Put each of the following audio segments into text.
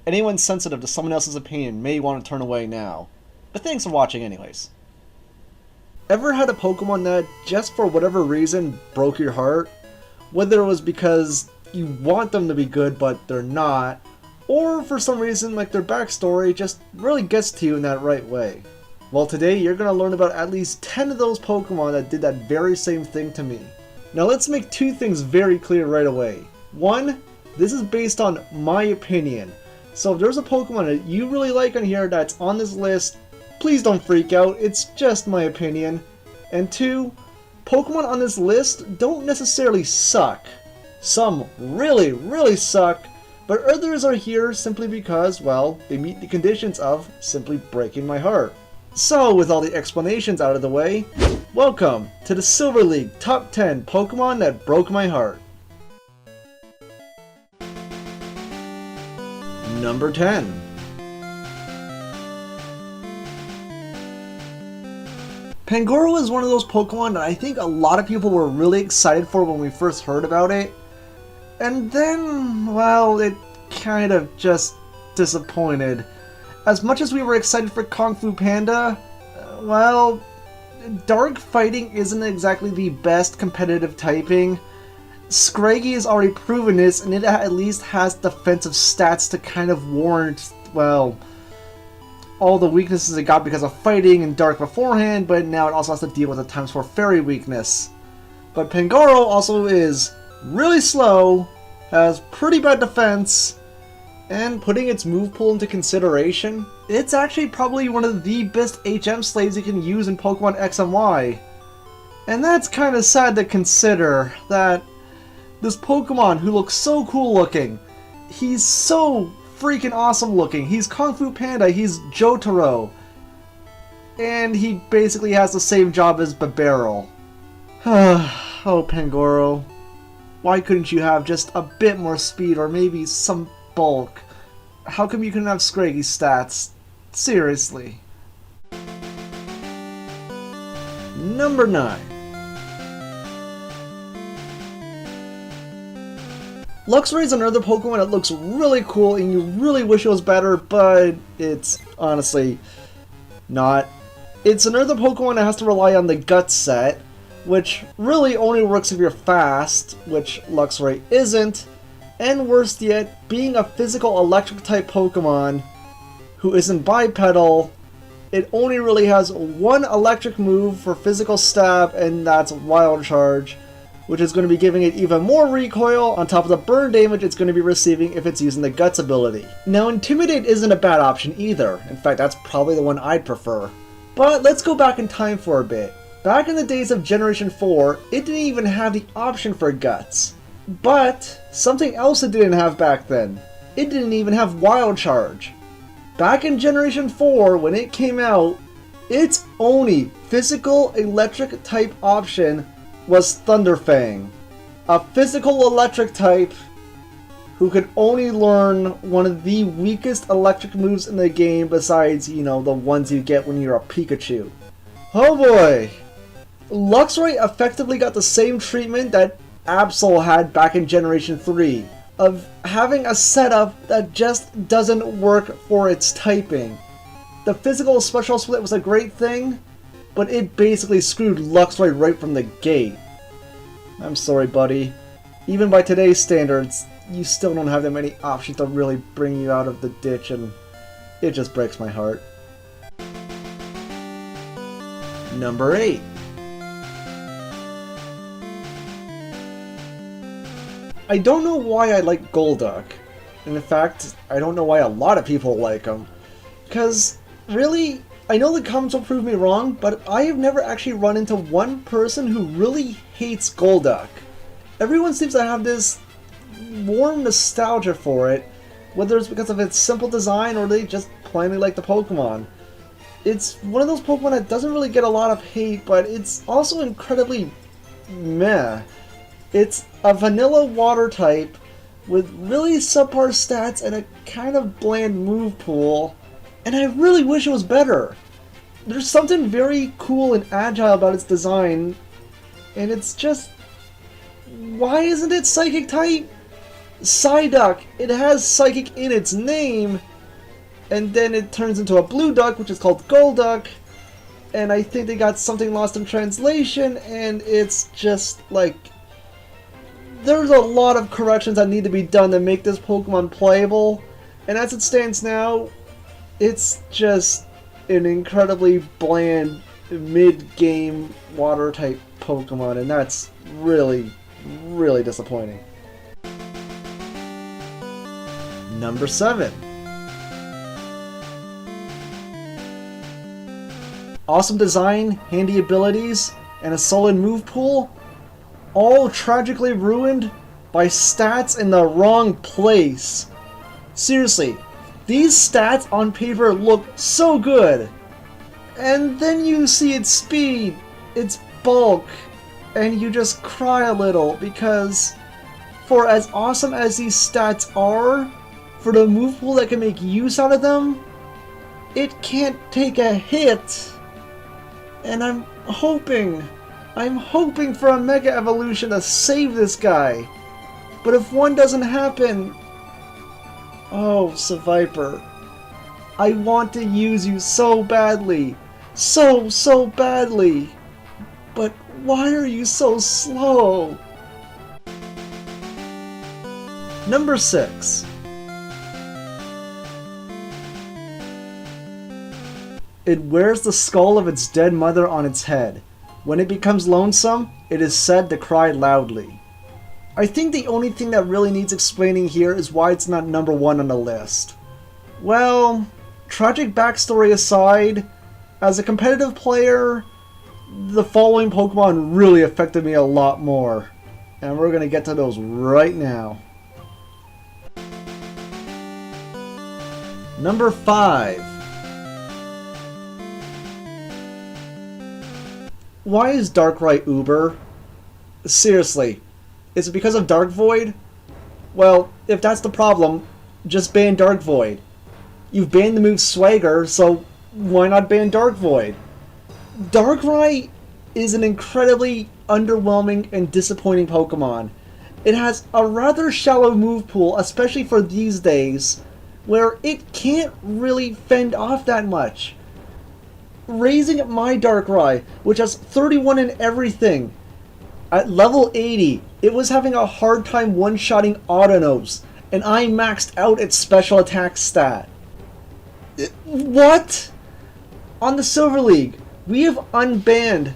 anyone sensitive to someone else's opinion may want to turn away now. But thanks for watching anyways. Ever had a Pokemon that, just for whatever reason, broke your heart? Whether it was because you want them to be good but they're not, or for some reason like their backstory just really gets to you in that right way. Well, today you're going to learn about at least 10 of those Pokemon that did that very same thing to me. Now let's make two things very clear right away. One, this is based on my opinion. So if there's a Pokemon that you really like on here that's on this list, please don't freak out, it's just my opinion. And two, Pokemon on this list don't necessarily suck. Some really, really suck, but others are here simply because, well, they meet the conditions of simply breaking my heart. So, with all the explanations out of the way, welcome to the Silver League Top 10 Pokemon that broke my heart. Number 10. Pangoro is one of those Pokemon that I think a lot of people were really excited for when we first heard about it. And then, well, it kind of just disappointed. As much as we were excited for Kung Fu Panda, well, Dark Fighting isn't exactly the best competitive typing. Scraggy has already proven this, and it at least has defensive stats to kind of warrant, well, all the weaknesses it got because of fighting and Dark beforehand, but now it also has to deal with the times 4 Fairy weakness. But Pangoro also is really slow, has pretty bad defense, and putting its move pool into consideration, it's actually probably one of the best HM slaves you can use in Pokemon X and Y. And that's kind of sad to consider, that this Pokemon who looks so cool looking, he's so freaking awesome looking, he's Kung Fu Panda, he's Jotaro, and he basically has the same job as Bibarel. Oh, Pangoro. Why couldn't you have just a bit more speed or maybe some bulk? How come you couldn't have Scraggy's stats? Seriously. Number 9. Luxray is another Pokemon that looks really cool and you really wish it was better, but it's honestly not. It's another Pokemon that has to rely on the Guts set, which really only works if you're fast, which Luxray isn't, and worse yet, being a physical electric type Pokemon who isn't bipedal, it only really has one electric move for physical stab, and that's Wild Charge, which is going to be giving it even more recoil on top of the burn damage it's going to be receiving if it's using the Guts ability. Now, Intimidate isn't a bad option either. In fact, that's probably the one I'd prefer. But let's go back in time for a bit. Back in the days of Generation 4, it didn't even have the option for Guts. But something else it didn't have back then. It didn't even have Wild Charge. Back in Generation 4, when it came out, its only physical electric type option was Thunderfang, a physical electric type who could only learn one of the weakest electric moves in the game besides, you know, the ones you get when you're a Pikachu. Oh boy! Luxray effectively got the same treatment that Absol had back in Generation 3, of having a setup that just doesn't work for its typing. The physical special split was a great thing, but it basically screwed Luxray right from the gate. I'm sorry, buddy. Even by today's standards, you still don't have that many options to really bring you out of the ditch, and it just breaks my heart. Number 8. I don't know why I like Golduck. And in fact, I don't know why a lot of people like him. Because, really, I know the comments will prove me wrong, but I have never actually run into one person who really hates Golduck. Everyone seems to have this warm nostalgia for it, whether it's because of its simple design or they just plainly like the Pokemon. It's one of those Pokemon that doesn't really get a lot of hate, but it's also incredibly meh. It's a vanilla water type with really subpar stats and a kind of bland move pool, and I really wish it was better. There's something very cool and agile about its design, and it's just... why isn't it Psychic type? Psyduck, it has Psychic in its name, and then it turns into a blue duck, which is called Golduck, and I think they got something lost in translation, and it's just like, there's a lot of corrections that need to be done to make this Pokemon playable, and as it stands now, it's just an incredibly bland mid-game water type Pokemon, and that's really, really disappointing. Number 7. Awesome design, handy abilities, and a solid move pool, all tragically ruined by stats in the wrong place. Seriously, these stats on paper look so good, and then you see its speed, its bulk, and you just cry a little because for as awesome as these stats are, for the move pool that can make use out of them, it can't take a hit. And I'm hoping for a Mega Evolution to save this guy. But if one doesn't happen... Oh, Seviper. I want to use you so badly. So badly. But why are you so slow? Number 6. It wears the skull of its dead mother on its head. When it becomes lonesome, it is said to cry loudly. I think the only thing that really needs explaining here is why it's not number 1 on the list. Well, tragic backstory aside, as a competitive player, the following Pokemon really affected me a lot more. And we're going to get to those right now. Number 5. Why is Darkrai Uber? Seriously, is it because of Dark Void? Well, if that's the problem, just ban Dark Void. You've banned the move Swagger, so why not ban Dark Void? Darkrai is an incredibly underwhelming and disappointing Pokemon. It has a rather shallow move pool, especially for these days, where it can't really fend off that much. Raising my Darkrai, which has 31 in everything, at level 80, it was having a hard time one-shotting Autonos, and I maxed out its special attack stat. What? On the Silver League, we have unbanned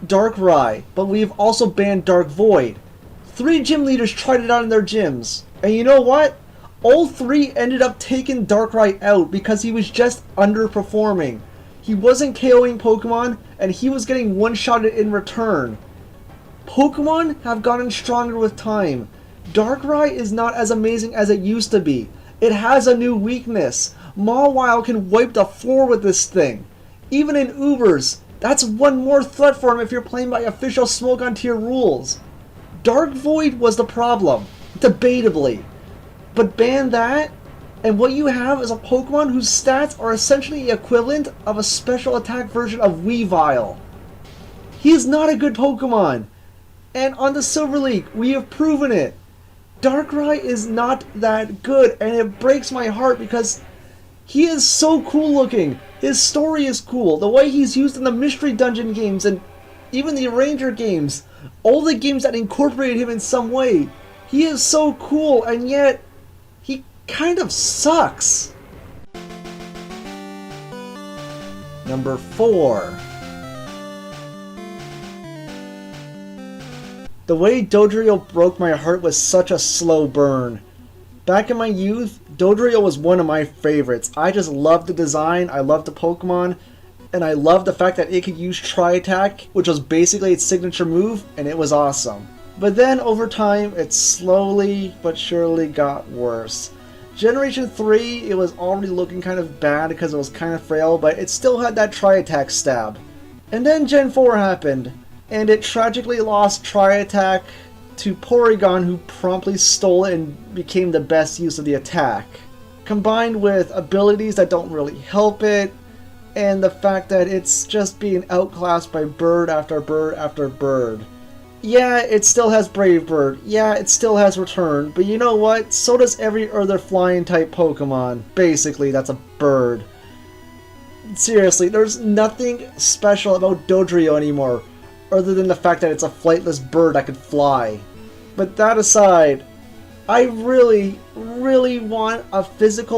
Darkrai, but we have also banned Dark Void. 3 gym leaders tried it out in their gyms, and you know what? All 3 ended up taking Darkrai out because he was just underperforming. He wasn't KOing Pokemon, and he was getting one-shotted in return. Pokemon have gotten stronger with time. Darkrai is not as amazing as it used to be. It has a new weakness. Mawile can wipe the floor with this thing. Even in Ubers, that's one more threat for him if you're playing by official Smogon tier rules. Dark Void was the problem, debatably. But ban that, and what you have is a Pokemon whose stats are essentially the equivalent of a special attack version of Weavile. He is not a good Pokemon, and on the Silver League, we have proven it. Darkrai is not that good, and it breaks my heart because he is so cool looking. His story is cool. The way he's used in the Mystery Dungeon games and even the Ranger games, all the games that incorporate him in some way. He is so cool, and yet he kind of sucks. Number 4. The way Dodrio broke my heart was such a slow burn. Back in my youth, Dodrio was one of my favorites. I just loved the design, I loved the Pokemon, and I loved the fact that it could use Tri-Attack, which was basically its signature move, and it was awesome. But then over time, it slowly but surely got worse. Generation 3, it was already looking kind of bad because it was kind of frail, but it still had that Tri-Attack stab. And then Gen 4 happened, and it tragically lost Tri-Attack to Porygon, who promptly stole it and became the best use of the attack. Combined with abilities that don't really help it, and the fact that it's just being outclassed by bird after bird after bird. Yeah, it still has Brave Bird. Yeah, it still has Return. But you know what? So does every other flying type Pokemon. Basically, that's a bird. Seriously, there's nothing special about Dodrio anymore, other than the fact that it's a flightless bird that could fly. But that aside, I really, really want a physical